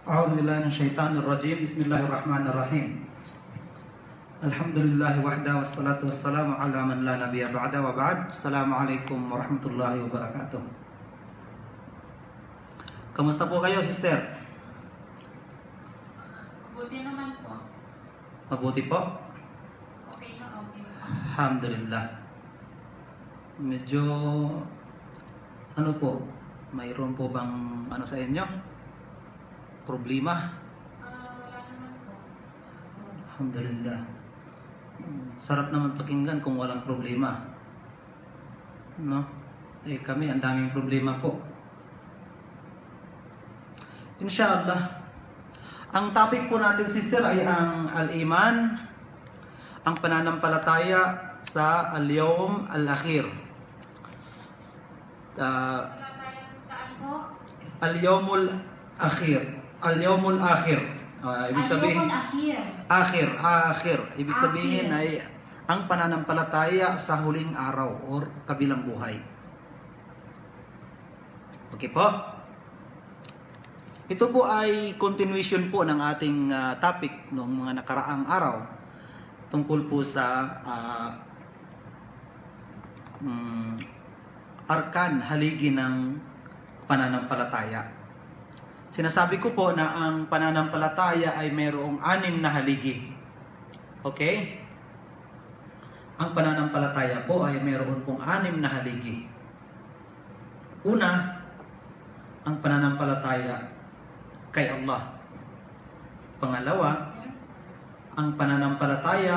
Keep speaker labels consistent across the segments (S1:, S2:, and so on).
S1: A'udzubillahi minasyaitonirrajim. Bismillahirrahmanirrahim. Alhamdulillah wahda wassalatu wassalamu ala man la nabiyya ba'da wa ba'd. Assalamualaikum warahmatullahi wabarakatuh. Kamusta po kayo, sister?
S2: Mabuti naman po.
S1: Mabuti po?
S2: Okay na.
S1: Alhamdulillah. Medyo mayroon po bang sa inyo? Problema?
S2: Wala naman po.
S1: Alhamdulillah. Sarap naman pakinggan kung walang problema. No? Kami ang daming problema po. Inshallah. Ang topic po natin, sister, ay ang al-iman, ang pananampalataya sa al-yawm al-akhir.
S2: Wala tayo saan po?
S1: Al-yawmul akhir. Al-yawmul akhir. Ibig sabihin, akhir. Ibig sabihin ay ang pananampalataya sa huling araw or kabilang buhay. Okay po? Ito po ay continuation po ng ating topic noong mga nakaraang araw tungkol po sa arkan, haligi ng pananampalataya. Sinasabi ko po na ang pananampalataya ay mayroong 6 na haligi. Okay? Ang pananampalataya po ay mayroon pong 6 na haligi. Una, ang pananampalataya kay Allah. Pangalawa, ang pananampalataya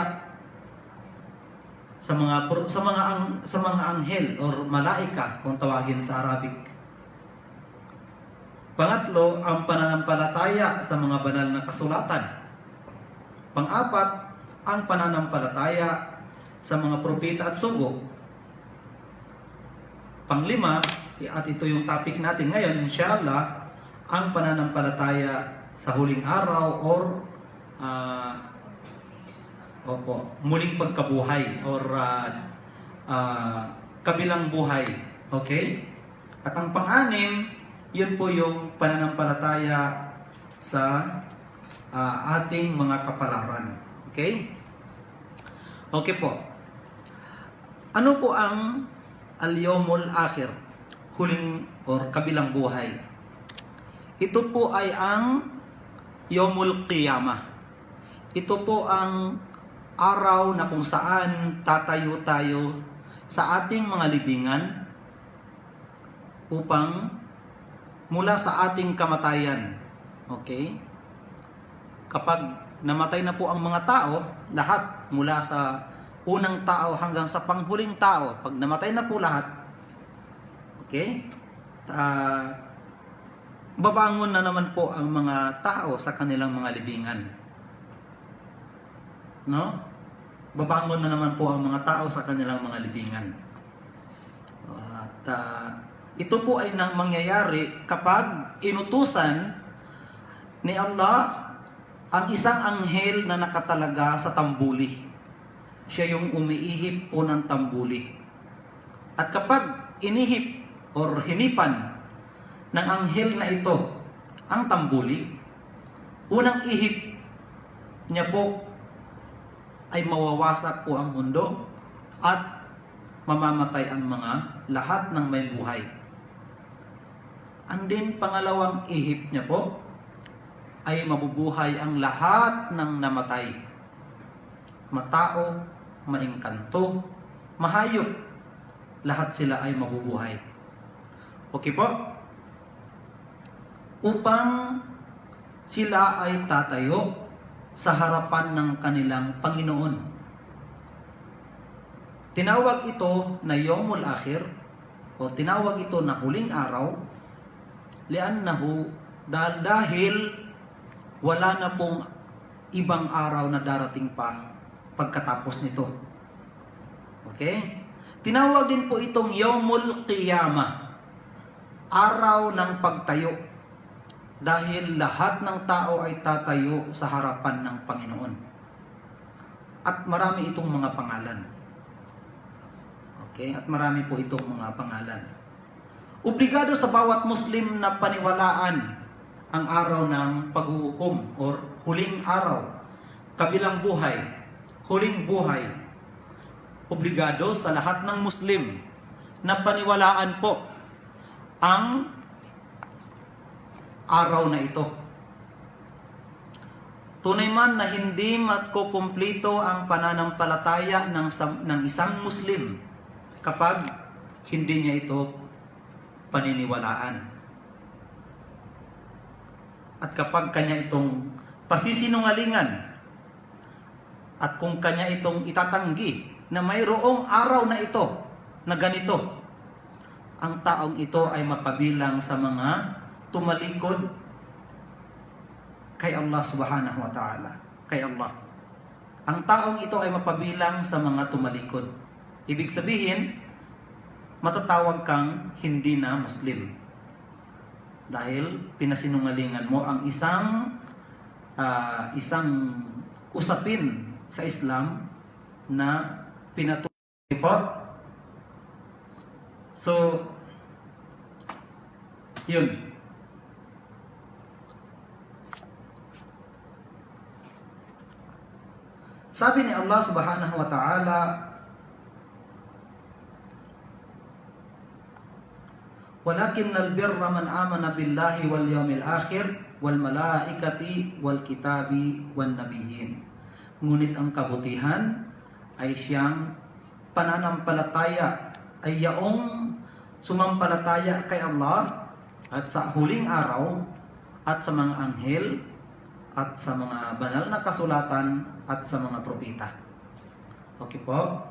S1: sa mga anghel or malaika kung tawagin sa Arabic. Pangatlo, ang pananampalataya sa mga banal na kasulatan. Pang-apat, ang pananampalataya sa mga propeta at sugo. Pang-5, at ito yung topic natin ngayon, inshallah, ang pananampalataya sa huling araw or muling pagkabuhay or kabilang buhay. Okay? At ang pang-6, yun po yung pananampalataya sa ating mga kapalaran. Okay? Okay po. Ano po ang al-yawmul akhir? Huling or kabilang buhay. Ito po ay ang yawmul qiyamah. Ito po ang araw na kung saan tatayo tayo sa ating mga libingan upang mula sa ating kamatayan. Okay? Kapag namatay na po ang mga tao, lahat mula sa unang tao hanggang sa panghuling tao, pag namatay na po lahat, okay? Babangon na naman po ang mga tao sa kanilang mga libingan. No? Babangon na naman po ang mga tao sa kanilang mga libingan. At ito po ay nang mangyayari kapag inutusan ni Allah ang isang anghel na nakatalaga sa tambuli. Siya yung umiihip po ng tambuli. At kapag inihip or hinipan ng anghel na ito ang tambuli, unang ihip niya po ay mawawasak po ang mundo at mamamatay ang mga lahat ng may buhay. And then pangalawang ihip niya po ay mabubuhay ang lahat ng namatay. Matao, maingkanto, mahayop, lahat sila ay mabubuhay. Okay po? Upang sila ay tatayo sa harapan ng kanilang Panginoon. Tinawag ito na Yawmul Akhir o tinawag ito na huling araw liannahu dahil wala na pong ibang araw na darating pa pagkatapos nito. Okay? Tinawag din po itong Yawmul Qiyamah, araw ng pagtayo, dahil lahat ng tao ay tatayo sa harapan ng Panginoon. At marami itong mga pangalan. Okay? At marami po itong mga pangalan. Obligado sa bawat Muslim na paniwalaan ang araw ng paghuhukom or huling araw, kabilang buhay, huling buhay. Obligado sa lahat ng Muslim na paniwalaan po ang araw na ito. Tunay man na hindi makukumplito ang pananampalataya ng isang Muslim kapag hindi niya ito paniniwalaan. At kapag kanya itong pasisinungalingan at kung kanya itong itatanggi na mayroong araw na ito na ganito, ang taong ito ay mapabilang sa mga tumalikod kay Allah subhanahu wa ta'ala. Kay Allah. Ang taong ito ay mapabilang sa mga tumalikod. Ibig sabihin, matatawag kang hindi na Muslim. Dahil pinasinungalingan mo ang isang usapin sa Islam na pinatuloy po. So, yun. Sabi ni Allah subhanahu wa ta'ala, "Walakinnal birra man amana billahi wal yawmil akhir wal malaikati wal kitabi wan nabiyyin." Ngunit ang kabutihan ay siyang pananampalataya, ay yaong sumampalataya kay Allah at sa huling araw at sa mga anghel at sa mga banal na kasulatan at sa mga propeta. Okay po?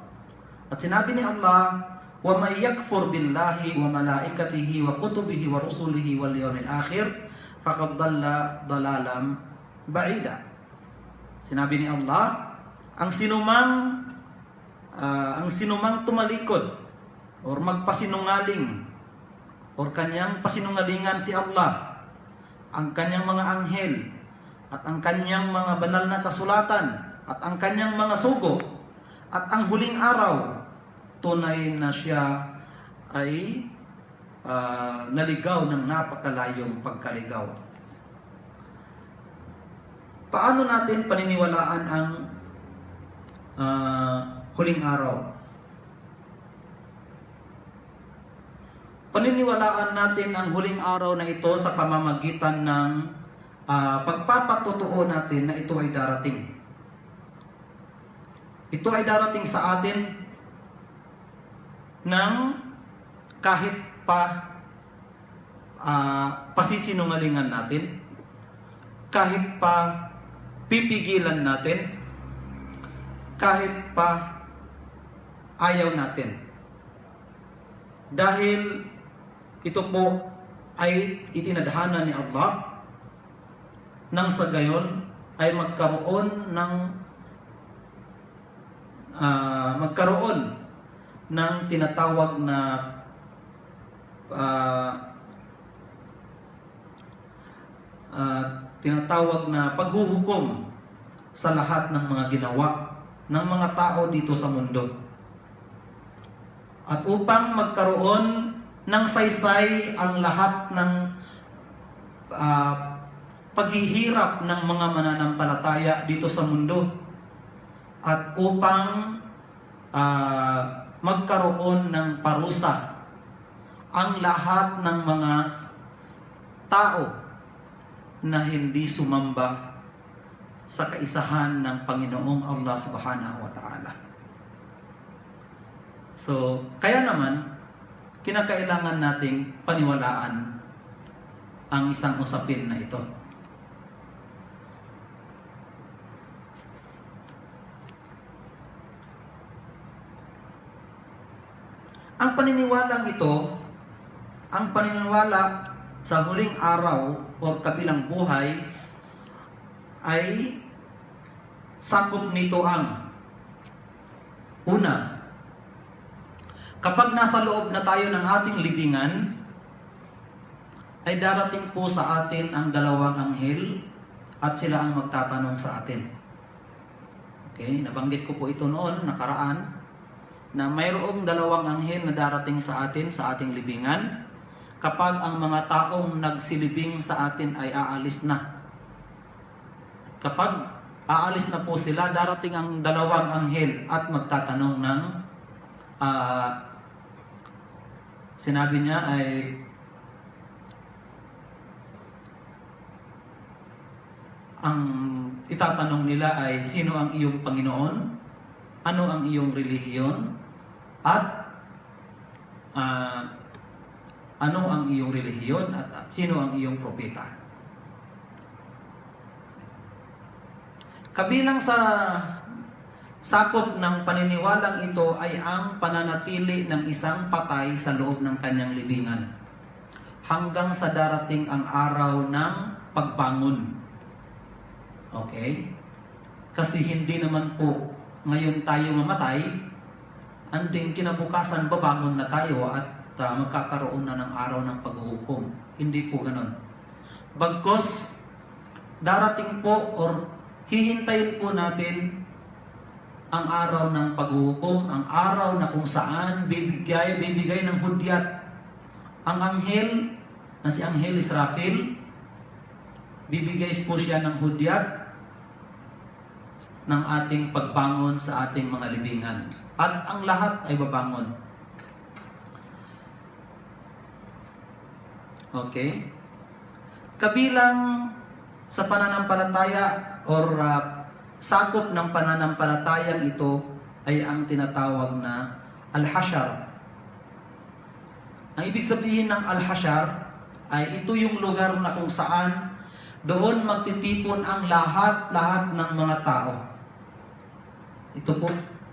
S1: At sinabi ni Allah, "Wa may yakfur billahi wa malaikatihi wa kutubihi wa rusulihi wal yawmil akhir faqad dalla dalalam ba'ida." Sinabi ni Allah, ang sinumang tumalikod or magpasinungaling or kanyang pasinungalingan si Allah, ang kanyang mga anghel at ang kanyang mga banal na kasulatan at ang kanyang mga sugo at ang huling araw, tunay na siya ay naligaw ng napakalayong pagkaligaw. Paano natin paniniwalaan ang huling araw? Paniniwalaan natin ang huling araw na ito sa pamamagitan ng pagpapatotoo natin na ito ay darating. Ito ay darating sa atin ng kahit pa pasisinungalingan natin, kahit pa pipigilan natin, kahit pa ayaw natin. Dahil ito po ay itinadhana ni Allah nang sa gayon ay magkaroon ng tinatawag na paghuhukom sa lahat ng mga ginawa ng mga tao dito sa mundo. At upang magkaroon ng saysay ang lahat ng paghihirap ng mga mananampalataya dito sa mundo, at upang magkaroon ng parusa ang lahat ng mga tao na hindi sumamba sa kaisahan ng Panginoong Allah subhanahu wa ta'ala. So, kaya naman, kinakailangan nating paniwalaan ang isang usapin na ito. Ang paniniwalang ito, ang paniniwala sa huling araw o kabilang buhay ay sakop nito ang una, kapag nasa loob na tayo ng ating libingan, ay darating po sa atin ang dalawang anghel at sila ang magtatanong sa atin. Okay, nabanggit ko po ito noon, nakaraan, na mayroong dalawang anghel na darating sa atin sa ating libingan kapag ang mga taong nagsilibing sa atin ay aalis na. Kapag aalis na po sila, darating ang dalawang anghel at magtatanong ng sinabi niya ay ang itatanong nila ay sino ang iyong Panginoon, ano ang iyong relihiyon, at ano ang iyong relihiyon at sino ang iyong propeta. Kabilang sa sakop ng paniniwalang ito ay ang pananatili ng isang patay sa loob ng kanyang libingan hanggang sa darating ang araw ng pagbangon. Okay? Kasi hindi naman po ngayon tayo mamatay, and then kinabukasan babangon na tayo at magkakaroon na ng araw ng paghuhukom. Hindi po ganon. Bagkus darating po or hihintayin po natin ang araw ng paghuhukom, ang araw na kung saan bibigay ng hudyat ang anghel na si Anghel Israfil. Bibigay po siya ng hudyat ng ating pagbangon sa ating mga libingan. At ang lahat ay babangon. Okay? Kabilang sa pananampalataya or sakop ng pananampalatayang ito ay ang tinatawag na Al-Hashar. Ang ibig sabihin ng Al-Hashar ay ito yung lugar na kung saan doon magtitipon ang lahat ng mga tao. Ito po,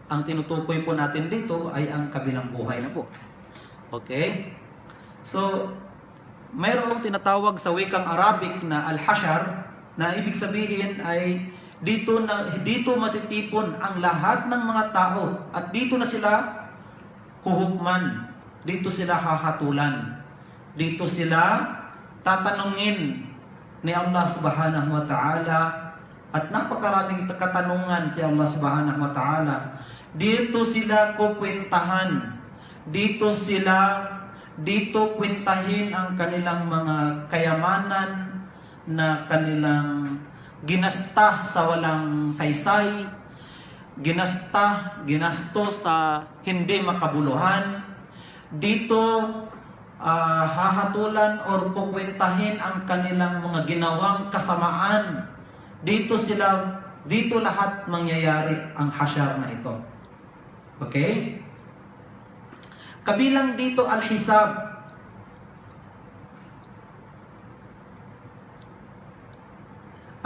S1: ang tinutukoy po natin dito ay ang kabilang buhay na po. Okay? So, mayroong tinatawag sa wikang Arabic na Al-Hashar na ibig sabihin ay dito matitipon ang lahat ng mga tao at dito na sila huhukman, dito sila hahatulan, dito sila tatanungin ni Allah Subhanahu wa Ta'ala at napakaraming katanungan si Allah Subhanahu wa Ta'ala. Dito sila kukwentahan, dito kwentahin ang kanilang mga kayamanan na kanilang ginasta sa walang saysay, ginasto sa hindi makabuluhan. Dito hahatulan or kukwentahin ang kanilang mga ginawang kasamaan. Dito lahat mangyayari ang hasyar na ito. Okay? Kabilang dito al-hisab.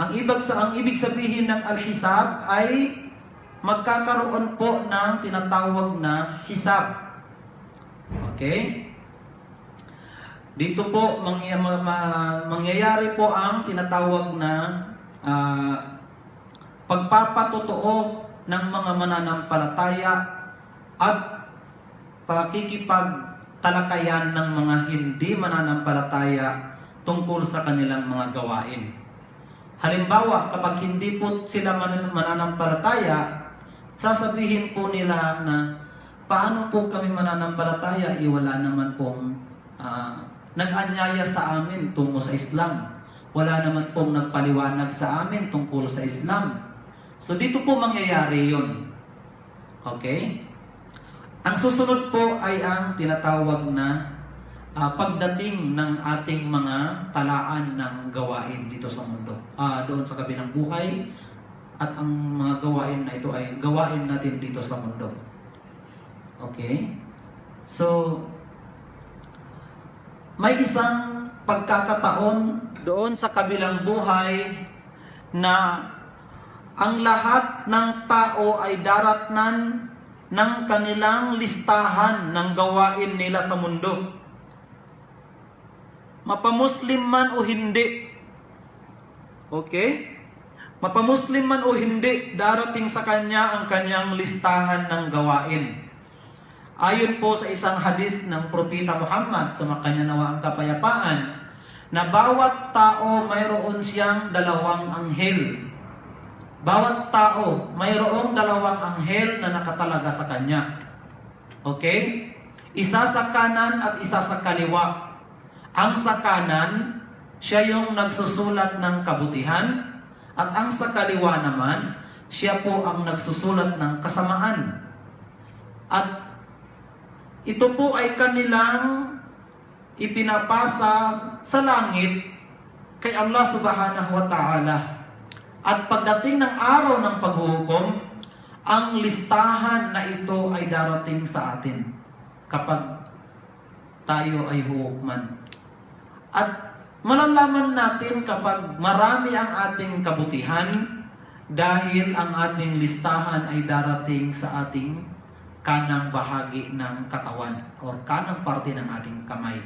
S1: Ang ibig sabihin ng al-hisab ay magkakaroon po ng tinatawag na hisab. Okay? Dito po mangyayari po ang tinatawag na pagpapatotoo ng mga mananampalataya at pakikipagtalakayan ng mga hindi mananampalataya tungkol sa kanilang mga gawain. Halimbawa, kapag hindi po sila mananampalataya, sasabihin po nila na paano po kami mananampalataya? Wala naman pong nag-anyaya sa amin tungo sa Islam. Wala naman pong nagpaliwanag sa amin tungkol sa Islam. So dito po mangyayari yun. Okay? Ang susunod po ay ang tinatawag na pagdating ng ating mga talaan ng gawain dito sa mundo. Doon sa kabilang buhay. At ang mga gawain na ito ay gawain natin dito sa mundo. Okay? So, may isang pagkakataon doon sa kabilang buhay na ang lahat ng tao ay daratnan ng kanilang listahan ng gawain nila sa mundo. Mapamuslim man o hindi. Okay? Mapamuslim man o hindi, darating sa kanya ang kanyang listahan ng gawain. Ayon po sa isang hadith ng Propeta Muhammad, sumakanya nawa ang kapayapaan, na bawat tao mayroon siyang dalawang anghel. Bawat tao mayroong dalawang anghel na nakatalaga sa kanya. Okay? Isa sa kanan at isa sa kaliwa. Ang sa kanan, siya yung nagsusulat ng kabutihan, at ang sa kaliwa naman, siya po ang nagsusulat ng kasamaan. At ito po ay kanilang ipinapasa sa langit kay Allah subhanahu wa ta'ala. At pagdating ng araw ng paghuhukom, ang listahan na ito ay darating sa atin kapag tayo ay huhukman. At malalaman natin kapag marami ang ating kabutihan dahil ang ating listahan ay darating sa ating kanang bahagi ng katawan o kanang parte ng ating kamay.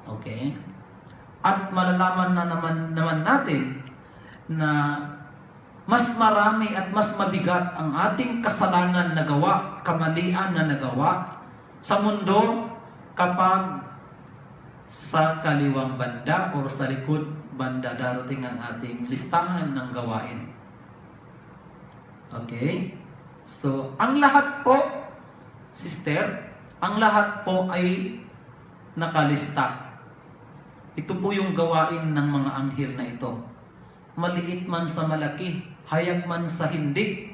S1: Okay? At malalaman na naman natin na mas marami at mas mabigat ang ating kasalanan na gawa, kamalian na nagawa sa mundo kapag sa kaliwang banda o sa likod banda darating ang ating listahan ng gawain. Okay? So, ang lahat po, sister, ang lahat po ay nakalista. Ito po yung gawain ng mga anghel na ito. Maliit man sa malaki, hayag man sa hindi,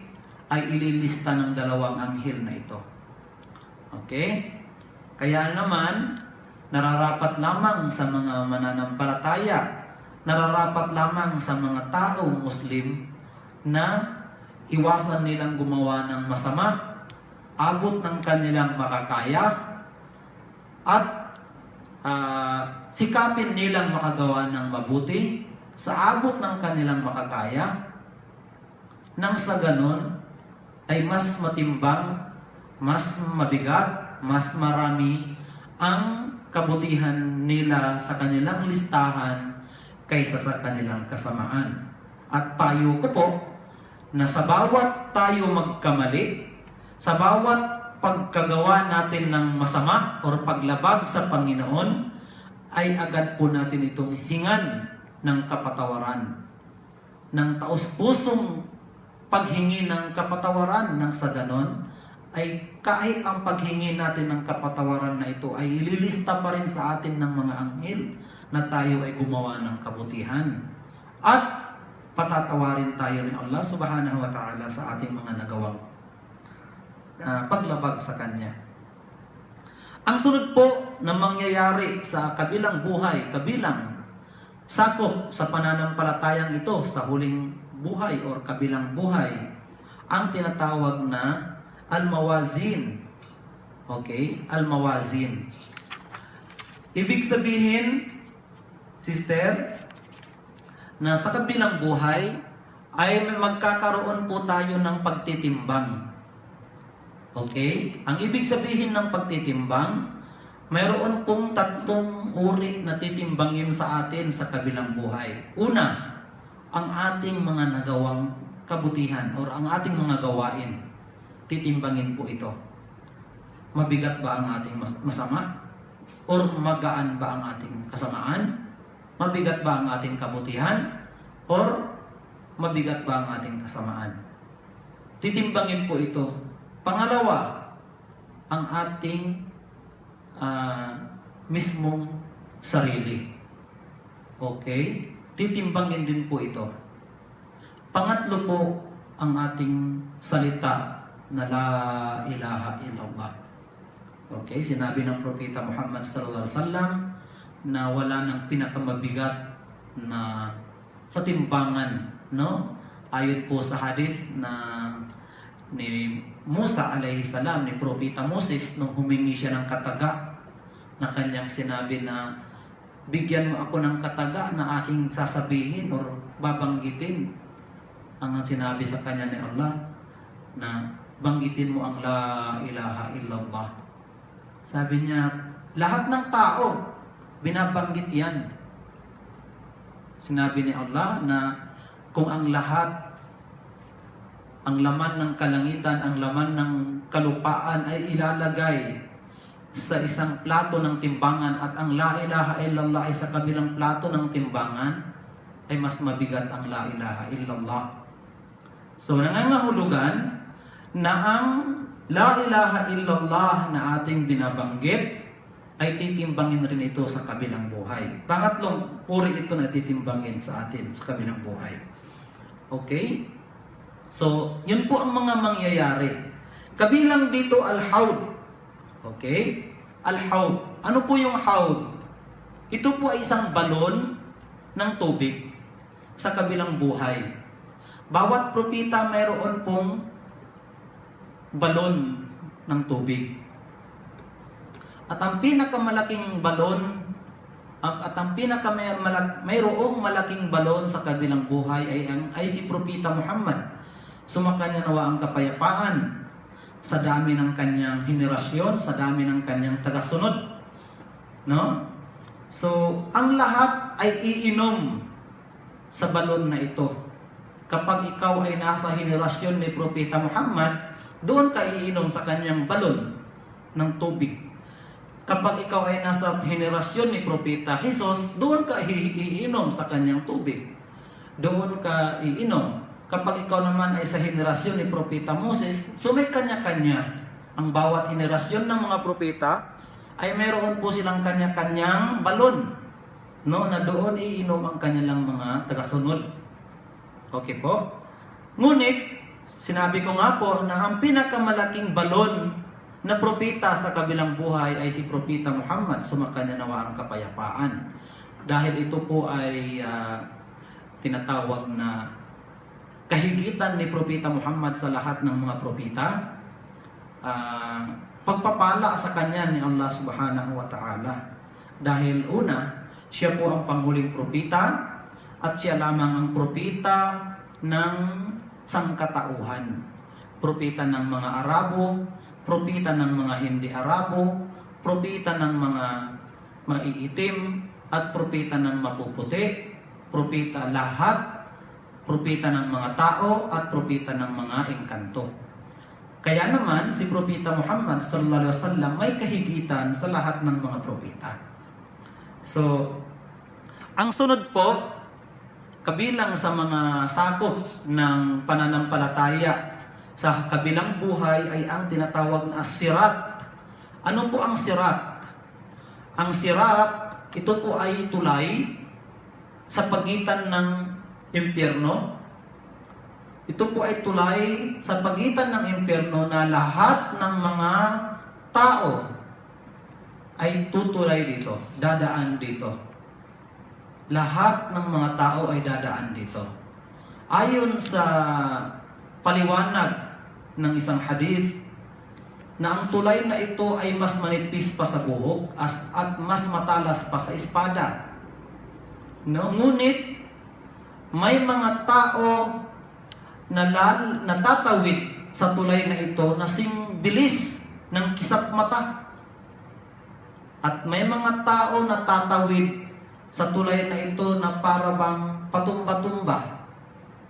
S1: ay ililista ng dalawang anghel na ito. Okay? Kaya naman, nararapat lamang sa mga mananampalataya, nararapat lamang sa mga taong Muslim na iwasan nilang gumawa ng masama, abot ng kanilang makakaya, at sikapin nilang makagawa ng mabuti sa abot ng kanilang makakaya, nang sa ganon ay mas matimbang, mas mabigat, mas marami ang kabutihan nila sa kanilang listahan kaysa sa kanilang kasamaan. At payo ko po na sa bawat tayo magkamali, sa bawat pagkagawa natin ng masama o paglabag sa Panginoon, ay agad po natin itong hingan ng kapatawaran, ng taos-pusong paghingi ng kapatawaran. Nang sa ganon ay kahit ang paghingi natin ng kapatawaran na ito ay ililista pa rin sa atin ng mga anghel na tayo ay gumawa ng kabutihan, at patatawarin tayo ni Allah subhanahu wa ta'ala sa ating mga nagawang paglabag sa Kanya. Ang sunod po na mangyayari sa kabilang buhay, kabilang sakop sa pananampalatayang ito sa huling buhay o kabilang buhay, ang tinatawag na al-mawazin. Okay? Al-mawazin. Ibig sabihin, sister, na sa kabilang buhay ay magkakaroon po tayo ng pagtitimbang. Okay? Ang ibig sabihin ng pagtitimbang, mayroon pong tatlong uri na titimbangin sa atin sa kabilang buhay. Una, ang ating mga nagawang kabutihan o ang ating mga gawain. Titimbangin po ito. Mabigat ba ang ating masama? O magaan ba ang ating kasamaan? Mabigat ba ang ating kabutihan? Or mabigat ba ang ating kasamaan? Titimbangin po ito. Pangalawa, ang ating mismong sarili. Okay? Titimbangin din po ito. Pangatlo po, ang ating salita na la ilaha illallah. Okay? Sinabi ng Propeta Muhammad sallallahu alaihi wasallam na wala nang pinakamabigat na sa timbangan, no? Ayon po sa hadith na ni Musa alayhi salam, ni Propeta Moses, nung humingi siya ng kataga, na kanyang sinabi na bigyan mo ako ng kataga na aking sasabihin o babanggitin. Ang sinabi sa kanya ni Allah na banggitin mo ang la ilaha illallah. Sabi niya, lahat ng tao binabanggit yan. Sinabi ni Allah na kung ang lahat, ang laman ng kalangitan, ang laman ng kalupaan ay ilalagay sa isang plato ng timbangan at ang la ilaha illallah ay sa kabilang plato ng timbangan, ay mas mabigat ang la ilaha illallah. So nangangahulugan na ang la ilaha illallah na ating binabanggit ay titimbangin rin ito sa kabilang buhay. Pangatlong uri ito na titimbangin sa atin sa kabilang buhay. Okay? So, yun po ang mga mangyayari. Kabilang dito al-hawd. Okay? Al-hawd. Ano po yung hawd? Ito po ay isang balon ng tubig sa kabilang buhay. Bawat propeta mayroon pong balon ng tubig. At ang pinakamalaking balon mayroong malaking balon sa kabilang buhay ay si Propeta Muhammad. Sumakanya nawa ang kapayapaan sa dami ng kanyang henerasyon, sa dami ng kanyang tagasunod. No? So, ang lahat ay iinom sa balon na ito. Kapag ikaw ay nasa henerasyon ni Propeta Muhammad, doon ka iinom sa kanyang balon ng tubig. Kapag ikaw ay nasa henerasyon ni Propeta Jesus, doon ka iinom sa kanyang tubig. Doon ka iinom. Kapag ikaw naman ay sa henerasyon ni Propeta Moses, so may kanya-kanya. Ang bawat henerasyon ng mga propeta ay mayroon po silang kanya-kanyang balon, no, na doon iinom ang kanilang mga tagasunod. Okay po? Ngunit, sinabi ko nga po na ang pinakamalaking balon na propeta sa kabilang buhay ay si Propeta Muhammad, sumakanya nawa ang kapayapaan. Dahil ito po ay tinatawag na kahigitan ni Propeta Muhammad sa lahat ng mga propeta. Pagpapala sa kanya ni Allah Subhanahu wa Ta'ala. Dahil una, siya po ang panghuling propeta at siya lamang ang propeta ng sangkatauhan. Propeta ng mga Arabo, propeta ng mga hindi Arabo, propeta ng mga maiitim, at propeta ng mapuputi, propeta lahat, propeta ng mga tao, at propeta ng mga engkanto. Kaya naman, si Propeta Muhammad sallallahu alaihi wasallam may kahigitan sa lahat ng mga propeta. So, ang sunod po, kabilang sa mga sakop ng pananampalataya sa kabilang buhay ay ang tinatawag na sirat. Ano po ang sirat? Ang sirat, ito po ay tulay sa pagitan ng impyerno. Ito po ay tulay sa pagitan ng impyerno na lahat ng mga tao ay tutulay dito, dadaan dito. Lahat ng mga tao ay dadaan dito. Ayon sa paliwanag ng isang hadith na ang tulay na ito ay mas manipis pa sa buhok at mas matalas pa sa espada. No? Ngunit may mga tao na natatawid sa tulay na ito na sing bilis ng kisap mata. At may mga tao na tatawid sa tulay na ito na para bang patumba-tumba.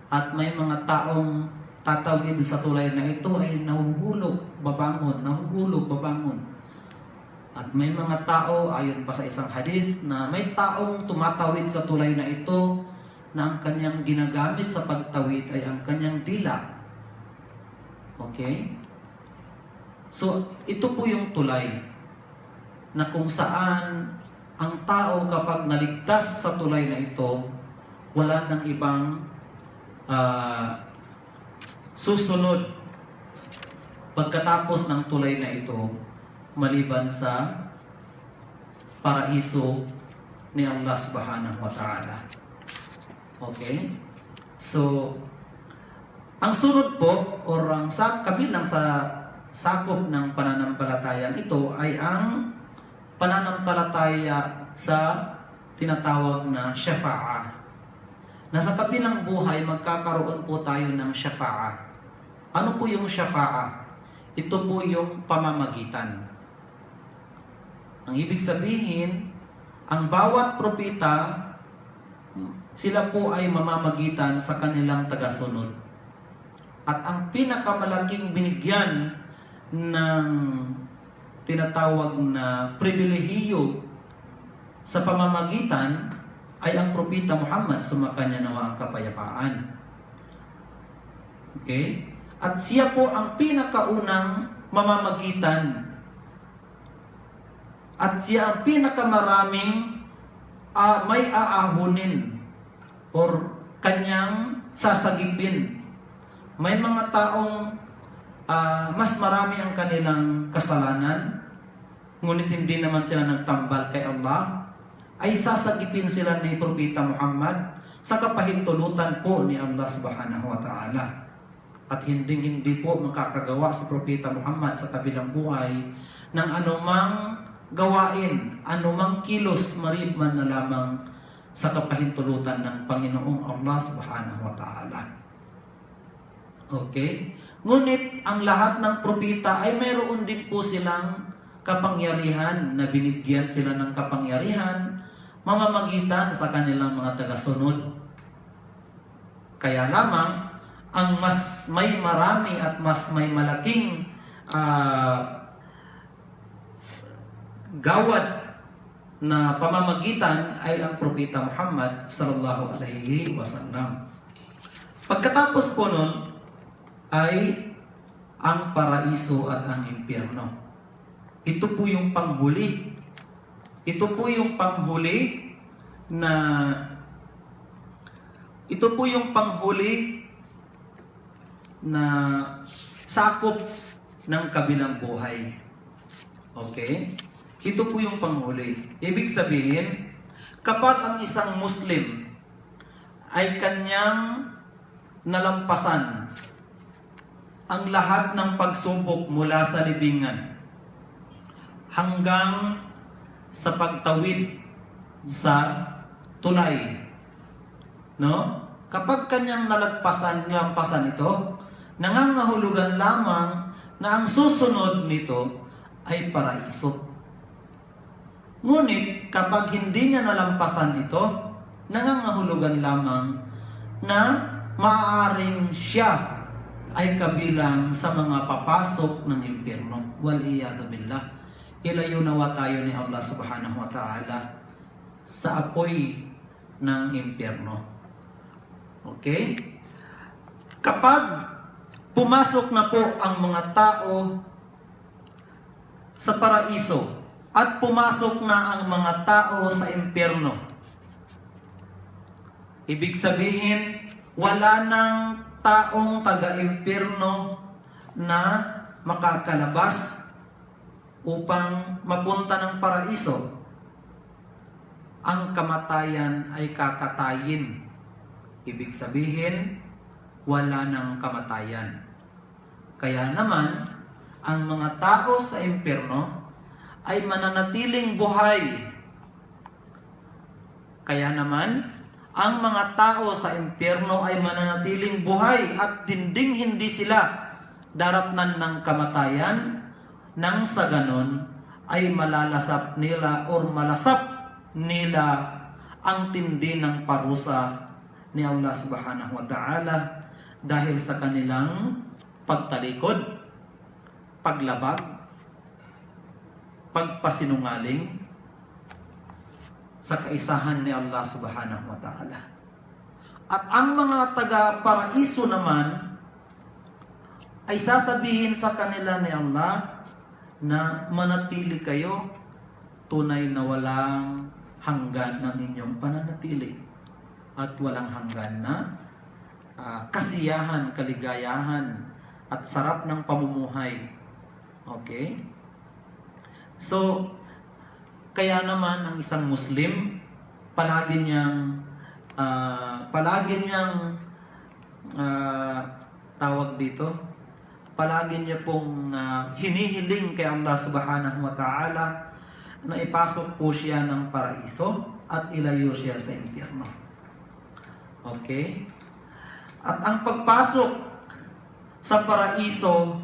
S1: At may mga taong tatawid sa tulay na ito ay nahuhulog, babangon, nahuhulog, babangon. At may mga tao, ayon pa sa isang hadith, na may taong tumatawid sa tulay na ito na ang kanyang ginagamit sa pagtawid ay ang kanyang dila. Okay? So, ito po yung tulay na kung saan ang tao kapag naligtas sa tulay na ito, wala nang ibang susunod pagkatapos ng tulay na ito maliban sa paraiso ni Allah Subhanahu wa Ta'ala. Okay? So, ang sunod po or ang kabilang sa sakop ng pananampalataya ito ay ang pananampalataya sa tinatawag na syafa'ah. Na sa kabilang buhay magkakaroon po tayo ng syafa'ah. Ano po yung syafa'ah? Ito po yung pamamagitan. Ang ibig sabihin, ang bawat propeta, sila po ay mamamagitan sa kanilang tagasunod. At ang pinakamalaking binigyan ng tinatawag na pribilehiyo sa pamamagitan ay ang propeta Muhammad, sumakanya nawa ang kapayapaan. Okay? At siya po ang pinakaunang mamamagitan At siya ang pinakamaraming may aahunin or kanyang sasagipin. May mga taong mas marami ang kanilang kasalanan, ngunit hindi naman sila nagtambal kay Allah, ay sasagipin sila ni Propeta Muhammad sa kapahintulutan po ni Allah subhanahu wa ta'ala. At hindi po makakagawa si Propeta Muhammad sa kabilang buhay ng anumang gawain, anumang kilos mariban na lamang sa kapahintulutan ng Panginoong Allah subhanahu wa ta'ala. Okay? Ngunit ang lahat ng propeta ay mayroon din po silang kapangyarihan na binigyan sila ng kapangyarihan mamamagitan sa kanilang mga tagasunod. Kaya lamang ang mas may marami at mas may malaking gawad na pamamagitan ay ang Propeta Muhammad sallallahu alaihi wasallam. Pagkatapos po nun ay ang paraiso at ang impyerno. Ito po yung panghuli. Ito po yung panghuli na sakop ng kabilang buhay. Okay? Ito po yung panghuli. Ibig sabihin, kapag ang isang Muslim ay kanyang nalampasan ang lahat ng pagsubok mula sa libingan hanggang sa pagtawid sa tulay. No? Kapag kanyang nalampasan ito, nangangahulugan lamang na ang susunod nito ay paraiso. Ngunit kapag hindi niya nalampasan ito, nangangahulugan lamang na maaaring siya ay kabilang sa mga papasok ng impyerno. Wal-iyadu billah. Ilayo nawa tayo ni Allah subhanahu wa ta'ala sa apoy ng impyerno. Okay? Kapag pumasok na po ang mga tao sa paraiso at pumasok na ang mga tao sa impyerno, ibig sabihin, wala nang taong taga-impyerno na makakalabas upang mapunta ng paraiso. Ang kamatayan ay kakatayin. Ibig sabihin, wala nang kamatayan. Kaya naman, ang mga tao sa impyerno ay mananatiling buhay. Kaya naman, ang mga tao sa impyerno ay mananatiling buhay at hindi sila daratnan ng kamatayan, nang sa ganon ay malalasap nila o malasap nila ang tindi ng parusa ni Allah subhanahu wa ta'ala dahil sa kanilang pagtalikod, paglabag, pagpasinungaling sa kaisahan ni Allah subhanahu wa ta'ala. At ang mga taga-paraiso naman ay sasabihin sa kanila ni Allah na manatili kayo, tunay na walang hanggan ng inyong pananatili at walang hanggan na kasiyahan, kaligayahan at sarap ng pamumuhay. Okay? So, kaya naman ang isang Muslim palagi niyang tawag dito, palagi niya pong hinihiling kay Allah subhanahu wa ta'ala na ipasok po siya ng paraiso at ilayo siya sa impyerno. Okay? At ang pagpasok sa paraiso,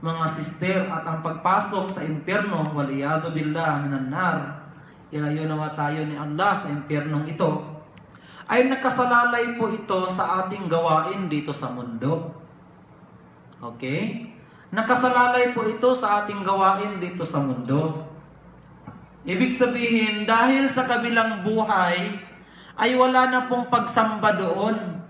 S1: mga sister, at ang pagpasok sa impyerno, waliyadu billah minan nar, ilayo nawa tayo ni Allah sa impyernong ito, ay nakasalalay po ito sa ating gawain dito sa mundo. Okay? Nakasalalay po ito sa ating gawain dito sa mundo. Ibig sabihin, dahil sa kabilang buhay, ay wala na pong pagsamba doon.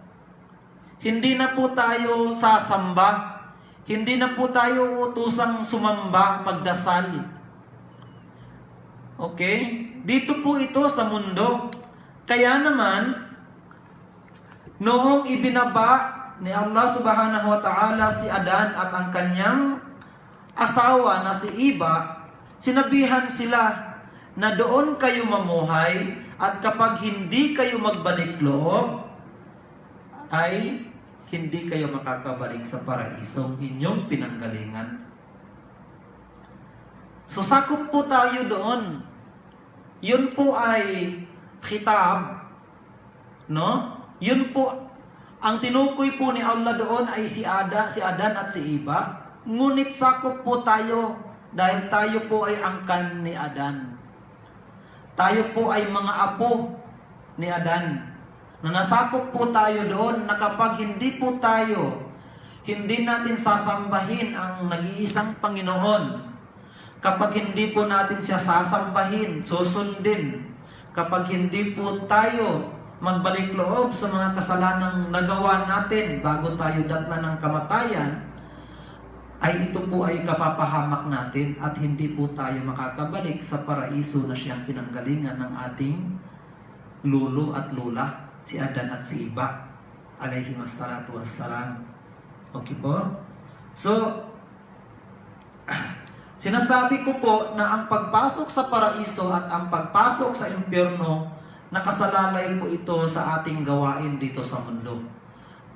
S1: Hindi na po tayo sasamba. Hindi na po tayo utusang sumamba, magdasal. Okay? Dito po ito sa mundo. Kaya naman, noong ibinaba ni Allah subhanahu wa ta'ala si Adan at ang kanyang asawa na si Iba, sinabihan sila na doon kayo mamuhay at kapag hindi kayo magbalik loob, ay hindi kayo makakabalik sa paraisong inyong pinanggalingan. So sakop po tayo doon. Yun po ay khitab, no? Yun po ang tinukoy po ni Allah doon ay si Adan at si Iba. Ngunit sakop po tayo dahil tayo po ay angkan ni Adan. Tayo po ay mga apo ni Adan. Na nasakop po tayo doon na kapag hindi po tayo, hindi natin sasambahin ang nag-iisang Panginoon, kapag hindi po natin siya sasambahin, susundin, kapag hindi po tayo magbalik loob sa mga kasalanang nagawa natin bago tayo datnan ng kamatayan, ay ito po ay kapapahamak natin at hindi po tayo makakabalik sa paraiso na siyang pinanggalingan ng ating lolo at lola, si Adan at si Iba, alayhi wassalatu wassalam. Okay po? So, sinasabi ko po na ang pagpasok sa paraiso at ang pagpasok sa impyerno, nakasalalay po ito sa ating gawain dito sa mundo.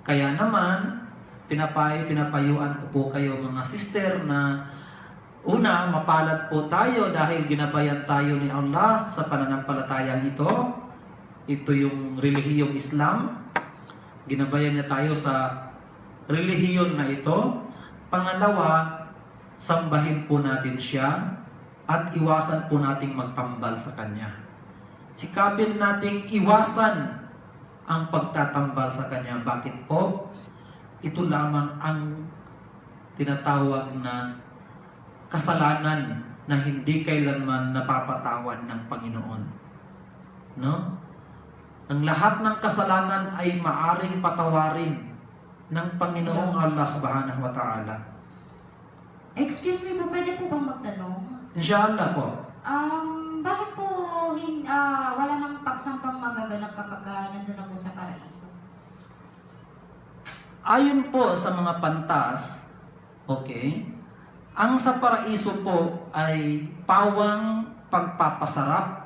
S1: Kaya naman, pinapayuan ko po kayo mga sister na una, mapalad po tayo dahil ginabayan tayo ni Allah sa pananampalatayang ito. Ito yung relihiyong Islam. Ginabayan niya tayo sa relihiyon na ito. Pangalawa, sambahin po natin siya at iwasan po nating magtambal sa Kanya. Sikapin nating iwasan ang pagtatambal sa Kanya. Bakit po? Ito lamang ang tinatawag na kasalanan na hindi kailanman napapatawad ng Panginoon. No? Ang lahat ng kasalanan ay maaring patawarin ng Panginoong Allah subhanahu wa ta'ala.
S3: Excuse me po, pwede po bang magtanong?
S1: Inshallah po.
S3: Bakit po wala nang pagsampang magaganap kapag nandun na po sa paraiso?
S1: Ayon po sa mga pantas, okay, ang sa paraiso po ay pawang pagpapasarap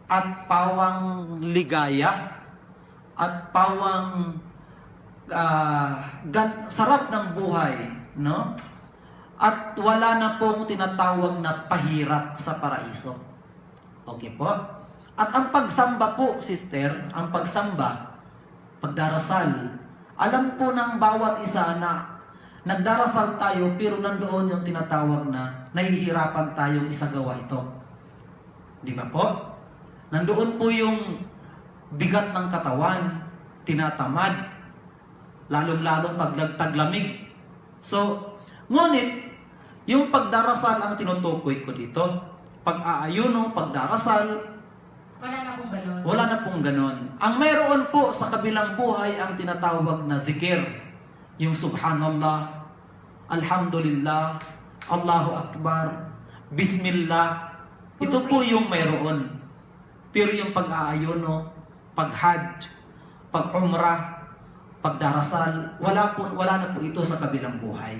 S1: at pawang ligaya at pawang sarap ng buhay, no? At wala na pong tinatawag na pahirap sa paraiso. Okay po? At ang pagsamba po, sister, ang pagsamba, pagdarasal, alam po ng bawat isa na nagdarasal tayo pero nandoon yung tinatawag na nahihirapan tayong isagawa ito. Di ba po? Nandoon po yung bigat ng katawan, tinatamad, lalong-lalong pagtaglamig. So, ngunit, yung pagdarasal ang tinutukoy ko dito. Pag-aayuno, pagdarasal,
S3: Wala na pong ganun.
S1: wala na pong ganon. Ang mayroon po sa kabilang buhay ang tinatawag na zikir. Yung subhanallah, alhamdulillah, Allahu Akbar, Bismillah. Ito po yung mayroon. Pero yung pag-aayuno, pag-hajj, pag-umrah, pagdarasal, wala na po ito sa kabilang buhay.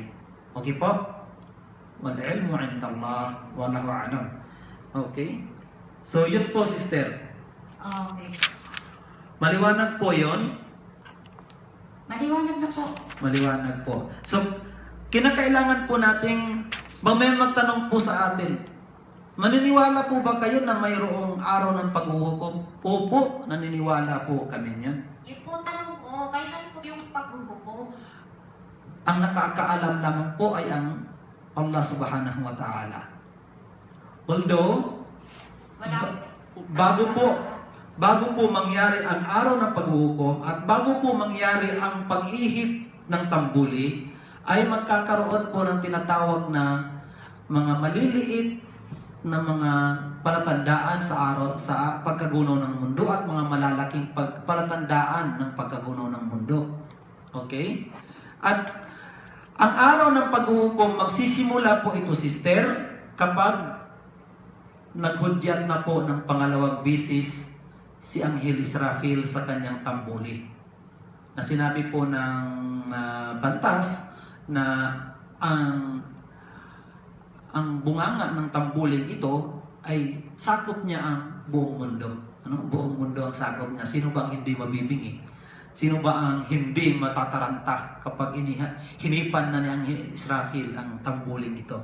S1: Okay po? Wal ilmu 'inda Allah, wallahu a'lam. Okay? So, yun po, sister.
S3: Okay.
S1: Maliwanag po yun.
S3: Maliwanag na po.
S1: Maliwanag po. So, kinakailangan po nating may magtanong po sa atin. Maniniwala po ba kayo na mayroong araw ng paghuhukom? Opo, naniniwala po kami niyan.
S3: Yung po tanong ko, kailan po yung paghuhukom?
S1: Ang nakakaalam lamang po ay ang Allah subhanahu wa ta'ala. Although, bago po mangyari ang araw ng paghuhukom at bago po mangyari ang pag-ihip ng tambuli, ay magkakaroon po ng tinatawag na mga maliliit na mga palatandaan sa pagkagunaw ng mundo at mga malalaking palatandaan ng pagkagunaw ng mundo. Okay? At ang araw ng paghuhukom, magsisimula po ito, sister, kapag naghudyat na po ng pangalawang bisis si Anghel Israfil sa kanyang tambuli. Na sinabi po ng bantas na ang bunganga ng tambuling ito ay sakop niya ang buong mundo. Buong mundo ang sakop niya. Sino ba ang hindi mabibingi? Sino ba ang hindi matataranta kapag hinipan na ni Anghel Israfil ang tambuling ito?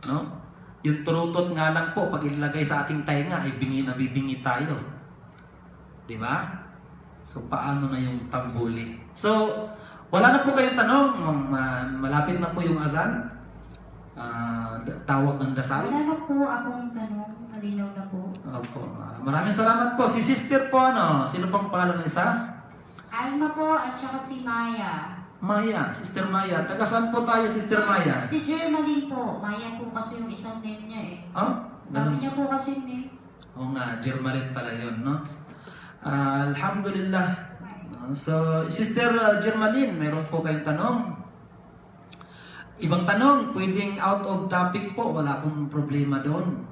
S1: No? Yung turutot nga lang po, pag ilagay sa ating tainga, ay bingi na bibingi tayo. Di ba? So, paano na yung tambuli? So, wala na po kayong tanong. Malapit na po yung azan. Tawag ng dasal.
S3: Wala na po akong tanong. Malinaw na po.
S1: Opo. Maraming salamat po. Si sister po, sino pang pangalan ng isa?
S3: Alma po at saka si Maya.
S1: Maya, Sister Maya. Taga saan po tayo, Sister Maya?
S3: Si Germaline po. Maya po kasi yung isang name niya eh.
S1: Oh?
S3: Dami niya po kasi yung name.
S1: Oo nga, Germaline pala yun, no? Alhamdulillah. So, Sister Germaline, meron po kayong tanong? Ibang tanong, pwedeng out of topic po. Wala pong problema doon.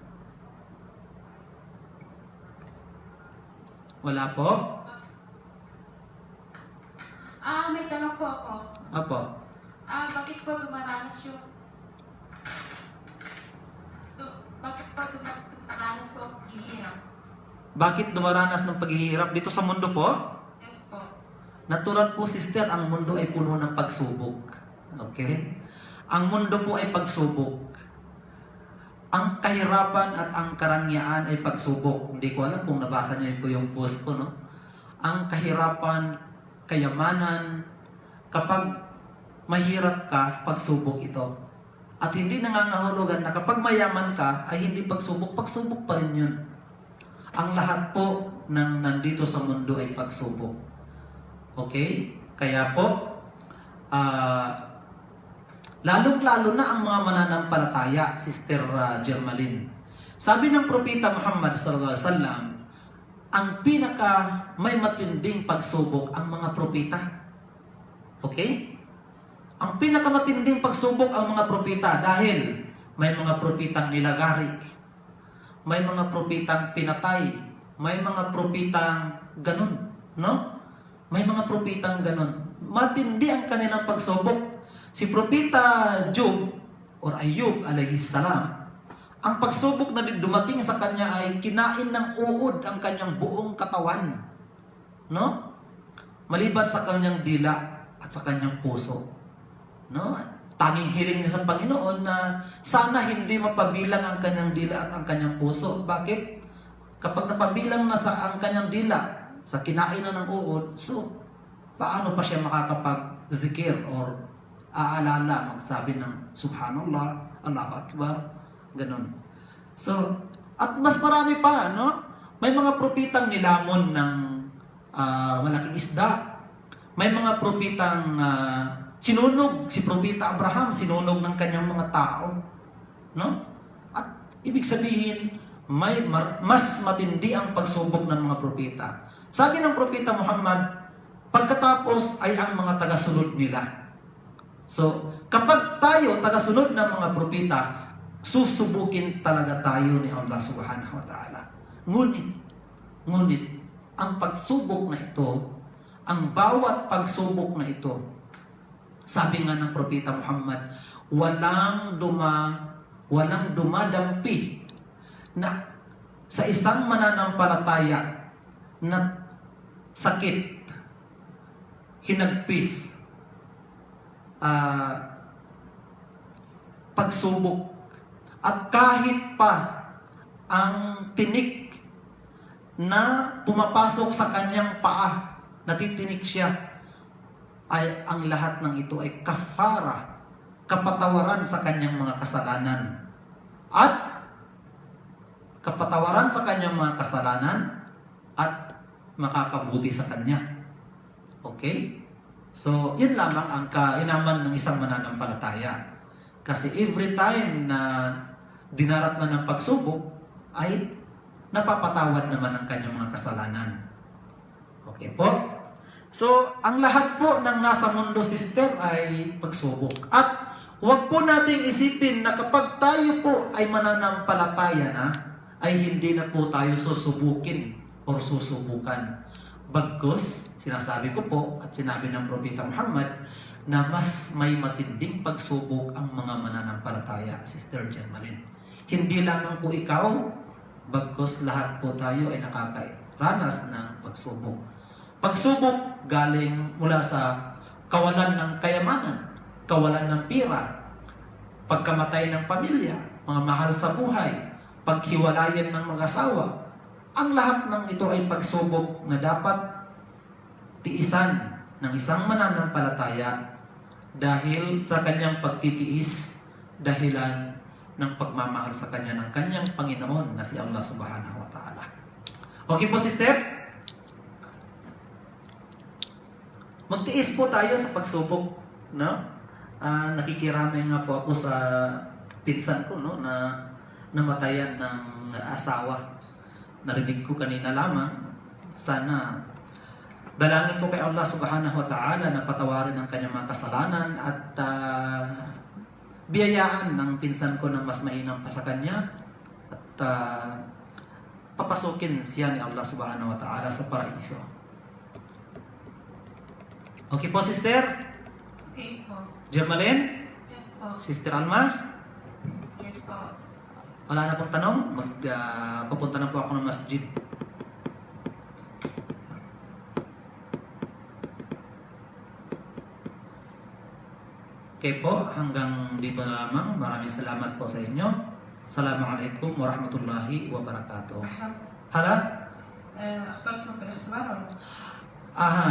S1: Wala po?
S2: May tanong po ako.
S1: Apo.
S2: Bakit po dumaranas yung... Bakit po dumaranas po ang paghihirap?
S1: Bakit dumaranas ng paghihirap dito sa mundo po?
S2: Yes po.
S1: Natural po, sister, ang mundo ay puno ng pagsubok. Okay? Ang mundo po ay pagsubok. Ang kahirapan at ang karangyaan ay pagsubok. Hindi ko alam kung nabasa niyo po yung post ko, no? Ang kahirapan, kayamanan, kapag mahirap ka, pagsubok ito. At hindi nangangahulugan na kapag mayaman ka, ay hindi pagsubok. Pagsubok pa rin yun. Ang lahat po ng nandito sa mundo ay pagsubok. Okay? Kaya po, lalong-lalo na ang mga mananampalataya, Sister Germaline. Sabi ng Propeta Muhammad sallallahu alaihi wasallam, ang pinaka may matinding pagsubok ang mga propeta. Okay? Ang pinaka matinding pagsubok ang mga propeta dahil may mga propetang nilagari, may mga propetang pinatay, may mga propetang ganun, no? May mga propetang ganun. Matindi ang kanilang pagsubok. Si Propeta Job or Ayub alayhis salam, ang pagsubok na dumating sa kanya ay kinain ng uod ang kanyang buong katawan. No? Maliban sa kanyang dila at sa kanyang puso. No? Tanging hiling niya sa Panginoon na sana hindi mapabilang ang kanyang dila at ang kanyang puso. Bakit? Kapag napabilang na sa ang kanyang dila, sa kinain na ng uod, so paano pa siya makakapag-zikir or aalala, magsabi ng Subhanallah, Allahu Akbar, ganun. So, at mas marami pa, no? May mga propetang nilamon ng malaking isda. May mga propetang sinunog, si Propeta Abraham, sinunog ng kanyang mga tao. No? At ibig sabihin, may mas matindi ang pagsubok ng mga propeta. Sabi ng Propeta Muhammad, pagkatapos ay ang mga tagasunod nila. So, kapag tayo tagasunod ng mga propeta, susubukin talaga tayo ni Allah Subhanahu wa Ta'ala. Ngunit, ang pagsubok na ito, ang bawat pagsubok na ito, sabi nga ng Propeta Muhammad, walang dumadampi na sa isang mananampalataya na sakit, hinagpis, pagsubok, at kahit pa ang tinik na pumapasok sa kanyang paa, natitinik siya, ay ang lahat ng ito ay kafara, kapatawaran sa kanyang mga kasalanan. At kapatawaran sa kanyang mga kasalanan at makakabuti sa kanya. Okay? So, yun lamang ang kainaman ng isang mananampalataya. Kasi every time na dinarat na ng pagsubok, ay napapatawad naman ang kanyang mga kasalanan. Okay po? So, ang lahat po ng nasa mundo, sister, ay pagsubok. At Huwag po nating isipin na kapag tayo po ay mananampalataya na, ay hindi na po tayo susubukin o susubukan. Bagkus, sinasabi ko po at sinabi ng Propeta Muhammad na mas may matinding pagsubok ang mga mananampalataya, Sister Jermaline. Hindi lamang po ikaw, bagkus lahat po tayo ay nakakaranas ng pagsubok. Pagsubok galing mula sa kawalan ng kayamanan, kawalan ng pira, pagkamatay ng pamilya, mga mahal sa buhay, paghiwalayan ng mag-asawa. Ang lahat ng ito ay pagsubok na dapat tiisan ng isang mananampalataya dahil sa kanyang pagtitiis, dahilan ng pagmamahal sa kanya ng kanyang Panginoon na si Allah Subhanahu wa Ta'ala. Okay po, sister? Magtiis po tayo sa pagsubok, no? Nakikiramay nga po ako sa pinsan ko, no, na namatayan ng asawa. Narinig ko kanina lamang. Sana dalangin ko kay Allah Subhanahu wa Ta'ala na patawarin ang kanyang mga kasalanan at biyayaan ng pinsan ko na mas mainam pa sa kanya at papasukin siya ni Allah Subhanahu wa Ta'ala sa paraiso. Okay po, sister?
S2: Okay po.
S1: Jermaline?
S2: Yes po.
S1: Sister Alma?
S3: Yes po.
S1: Wala na pong tanong? Pupunta na po ako ng masjid. Okay po, hanggang dito na lamang. Maraming salamat po sa inyo. Assalamualaikum warahmatullahi wabarakatuh. Hala?
S2: أخبرتم بالاختبار ولا؟
S1: Aha.